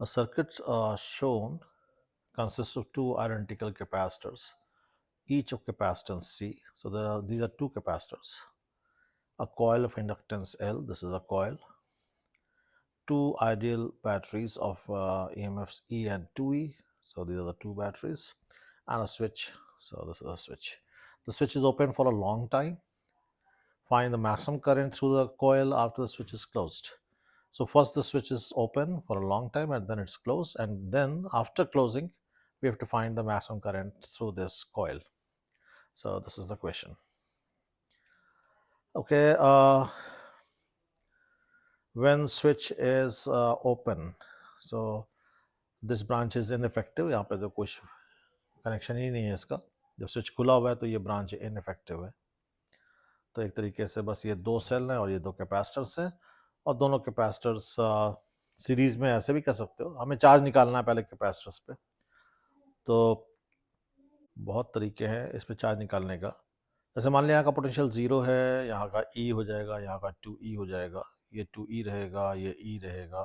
A circuit shown consists of two identical capacitors, each of capacitance C. So these are two capacitors. A coil of inductance L, this is a coil. Two ideal batteries of EMFs E and 2E. So these are the two batteries. And a switch. So this is a switch. The switch is open for a long time. Find the maximum current through the coil after the switch is closed. So first the switch is open for a long time and then it's closed, and then after closing we have to find the maximum current through this coil. So this is the question. Okay, when switch is open, so this branch is ineffective. यहाँ पे तो कुछ connection ही नहीं है इसका. जब switch खुला हुआ है तो ये ब्रांच इनफेक्टिव है. तो एक तरीके से बस ये दो सेल हैं और ये दो कैपेसिटर्स हैं, और दोनों कैपेसिटर्स सीरीज में ऐसे भी कर सकते हो. हमें चार्ज निकालना है पहले कैपेसिटर्स पे, तो बहुत तरीके हैं इस पे चार्ज निकालने का. जैसे मान लिया यहाँ का पोटेंशियल 0 है, यहाँ का E हो जाएगा, यहाँ का 2E हो जाएगा, ये 2E रहेगा, ये E रहेगा,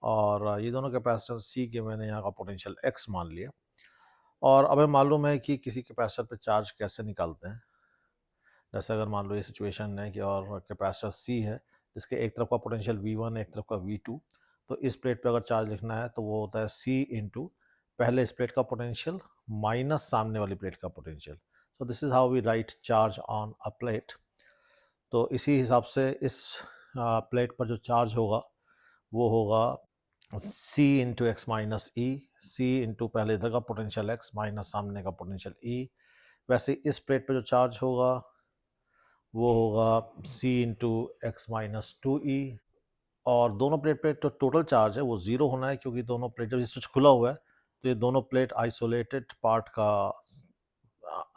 और ये दोनों कैपेसिटेंस C के मैंने यहाँ का पोटेंशियल X मान लिया. और अब हमें मालूम है कि किसी कैपेसिटर पे चार्ज कैसे निकालते हैं. जैसे अगर मान लो ये सिचुएशन है कि और कैपेसिटर C है जिसके एक तरफ का पोटेंशियल V1 एक तरफ का V2, तो इस प्लेट पे अगर चार्ज लिखना है तो वो होता है C इंटू पहले इस प्लेट का पोटेंशियल माइनस सामने वाली प्लेट का potential. So this is how we write charge on a plate. तो इसी हिसाब से इस प्लेट पर जो चार्ज होगा वो होगा C इंटू एक्स माइनस ई. C इंटू पहले इधर का पोटेंशियल X माइनस सामने का पोटेंशियल E. वैसे इस प्लेट पे जो चार्ज होगा वो होगा C into x minus 2E. और दोनों प्लेट पे तो टोटल चार्ज है वो ज़ीरो होना है, क्योंकि दोनों प्लेट जब ये स्विच खुला हुआ है तो ये दोनों प्लेट आइसोलेटेड पार्ट का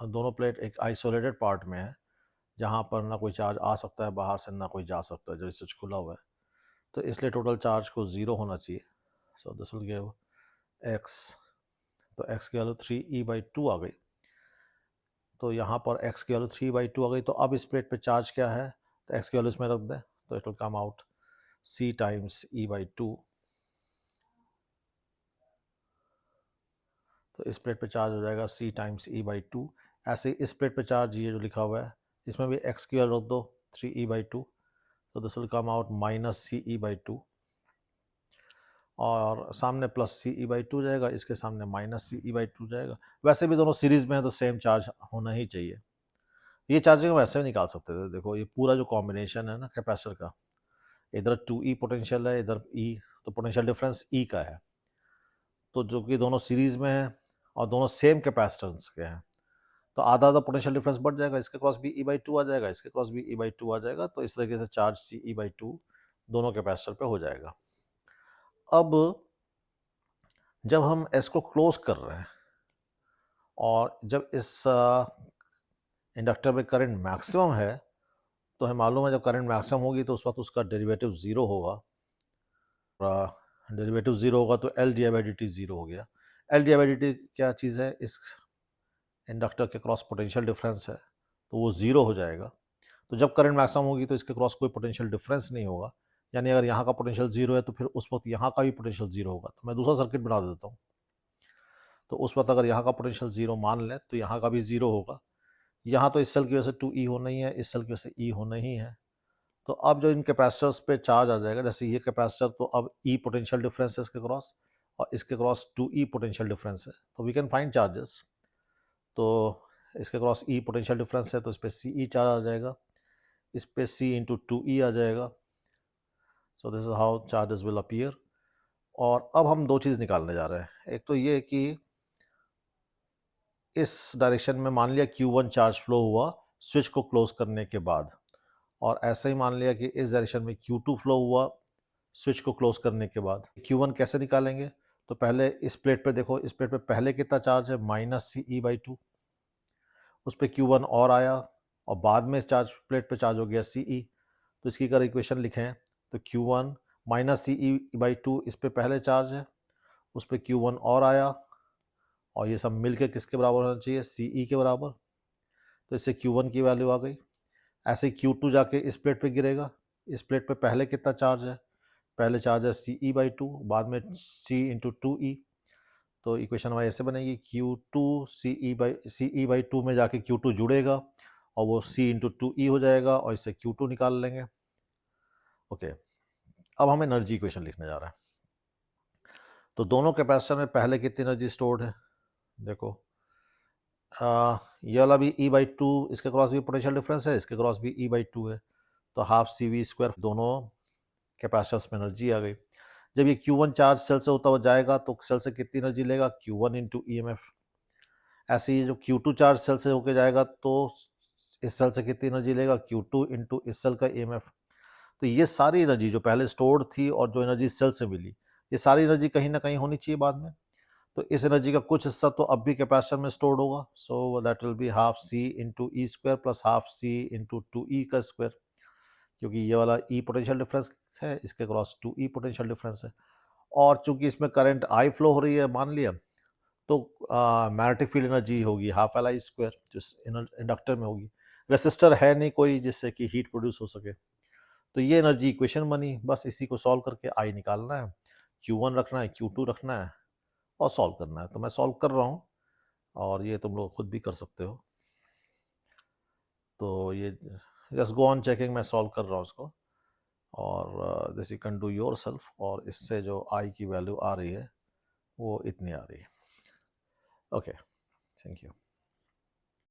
दोनों प्लेट एक आइसोलेटेड पार्ट में है जहाँ पर ना कोई चार्ज आ सकता है बाहर से, ना कोई जा सकता है जब स्विच खुला हुआ है. तो इसलिए टोटल चार्ज को ज़ीरो होना चाहिए. So this will give x. तो एक्स की वैल्यू 3E/2 आ गई. तो यहाँ पर x की वैल्यू 3/2 आ गई. तो अब इस प्लेट पे चार्ज क्या है, तो x की वैल्यू इसमें रख दें तो it will come out C times E/2. तो इस प्लेट पे चार्ज हो जाएगा C टाइम्स E/2. ऐसे ही इस प्लेट पे चार्ज ये जो लिखा हुआ है इसमें भी x की वैल्यू रख दो 3E/2. तो this will come out minus CE/2, और सामने प्लस CE/2 जाएगा, इसके सामने माइनस CE/2 जाएगा. वैसे भी दोनों सीरीज में है तो सेम चार्ज होना ही चाहिए. ये चार्जिंग हम ऐसे भी निकाल सकते थे. देखो ये पूरा जो कॉम्बिनेशन है ना कैपेसिटर का, इधर 2E पोटेंशियल है, इधर E, तो पोटेंशियल डिफरेंस E का है. तो जो कि दोनों सीरीज में है और दोनों सेम कैपेसिटेंस के हैं, तो आधा आधा पोटेंशियल डिफरेंस बढ़ जाएगा. इसके क्रॉस भी E/2 आ जाएगा, इसके क्रॉस भी E/2 आ जाएगा. तो इस तरीके से चार्ज CE/2 दोनों कैपेसिटर पे हो जाएगा. अब जब हम S को क्लोज कर रहे हैं और जब इस इंडक्टर में करंट मैक्सिमम है, तो हमें मालूम है जब करंट मैक्सिमम होगी तो उस वक्त उसका डेरिवेटिव ज़ीरो होगा. डेरिवेटिव ज़ीरो होगा तो L/dt ज़ीरो हो गया. L/dt क्या चीज़ है, इस इंडक्टर के क्रॉस पोटेंशियल डिफरेंस है, तो वो ज़ीरो हो जाएगा. तो जब करंट मैक्सिमम होगी तो इसके क्रॉस कोई पोटेंशियल डिफरेंस नहीं होगा. यानी अगर यहाँ का पोटेंशियल ज़ीरो है तो फिर उस वक्त यहाँ का भी पोटेंशियल ज़ीरो होगा. तो मैं दूसरा सर्किट बना देता हूँ. तो उस वक्त अगर यहाँ का पोटेंशियल ज़ीरो मान लें तो यहाँ का भी ज़ीरो होगा. यहाँ तो इस सेल की वजह से 2E होना ही है, इस सेल की वजह से E होना ही है. तो अब जो इन कैपेसिटर्स पे चार्ज आ जाएगा, जैसे ये कैपेसिटर तो अब E पोटेंशियल डिफरेंस है इसके क्रॉस, और इसके क्रॉस 2E पोटेंशियल डिफरेंस है, तो वी कैन फाइंड चार्जेस. तो इसके क्रॉस E पोटेंशियल डिफरेंस है तो इस पर CE चार्ज आ जाएगा, इस पे C इंटू 2E आ जाएगा. सो this is how charges will appear. और अब हम दो चीज़ निकालने जा रहे हैं. एक तो ये कि इस डायरेक्शन में मान लिया Q1 चार्ज फ्लो हुआ स्विच को क्लोज करने के बाद, और ऐसे ही मान लिया कि इस डायरेक्शन में Q2 फ्लो हुआ स्विच को क्लोज करने के बाद. Q1 कैसे निकालेंगे, तो पहले इस प्लेट पे देखो, इस प्लेट पे पहले कितना चार्ज है, माइनस CE/2. उस पर Q1 और आया और बाद में चार्ज प्लेट पे चार्ज हो गया CE. तो इसकी अगर इक्वेशन लिखें तो Q1 माइनस CE/2 इस पे पहले चार्ज है, उस पर Q1 और आया, और ये सब मिलके किसके बराबर होना चाहिए, CE के बराबर. तो इससे Q1 की वैल्यू आ गई. ऐसे Q2 जाके इस प्लेट पे गिरेगा, इस प्लेट पे पहले कितना चार्ज है, पहले चार्ज है सी ई बाई टू, बाद में सी इंटू टू ई, तो इक्वेशन हमारी ऐसे बनेगी Q two C E by two में जाके क्यू टू जुड़ेगा और वो सी इंटू टू ई हो जाएगा और इससे क्यू टू निकाल लेंगे। ओके, अब हम एनर्जी इक्वेशन लिखने जा रहे हैं। तो दोनों कैपेसिटर में पहले कितनी एनर्जी स्टोर्ड है, देखो ये वाला भी ई बाई टू, इसके क्रॉस भी पोटेंशियल डिफरेंस है, इसके क्रॉस भी ई बाई टू है, तो हाफ सी वी स्क्वायर, दोनों कैपेसिटर्स में एनर्जी आ गई। जब ये Q1 चार्ज सेल से होता हुआ जाएगा तो सेल से कितनी एनर्जी लेगा, Q1 into E M F. ऐसे ही जो Q2 चार्ज सेल से होके जाएगा तो इस सेल से कितनी एनर्जी लेगा, Q2 इंटू इस सेल का ई एम एफ। तो ये सारी एनर्जी जो पहले स्टोर्ड थी और जो एनर्जी सेल से मिली, ये सारी एनर्जी कहीं ना कहीं होनी चाहिए बाद में। तो इस एनर्जी का कुछ हिस्सा तो अब भी कैपेसिटर में स्टोर्ड होगा, so that will be half C into E square plus half C into two E का स्क्वायर, क्योंकि ये वाला ई पोटेंशियल डिफरेंस है, इसके cross two E potential difference है। और चूंकि इसमें करंट आई फ्लो हो रही है मान लिया, तो मैग्नेटिक फील्ड एनर्जी होगी हाफ एल आई स्क्वायर, जो इंडक्टर में होगी। रेसिस्टर है नहीं कोई जिससे कि हीट प्रोड्यूस हो सके, तो ये एनर्जी इक्वेशन बनी। बस इसी को सॉल्व करके आई निकालना है, Q1 रखना है, Q2 रखना है और सॉल्व करना है। तो मैं सॉल्व कर रहा हूँ और ये तुम लोग खुद भी कर सकते हो। तो ये जस्ट गो ऑन चेकिंग, मैं सॉल्व कर रहा हूँ उसको, और this you can do your self. और इससे जो आई की वैल्यू आ रही है वो इतनी आ रही है। Okay, thank you.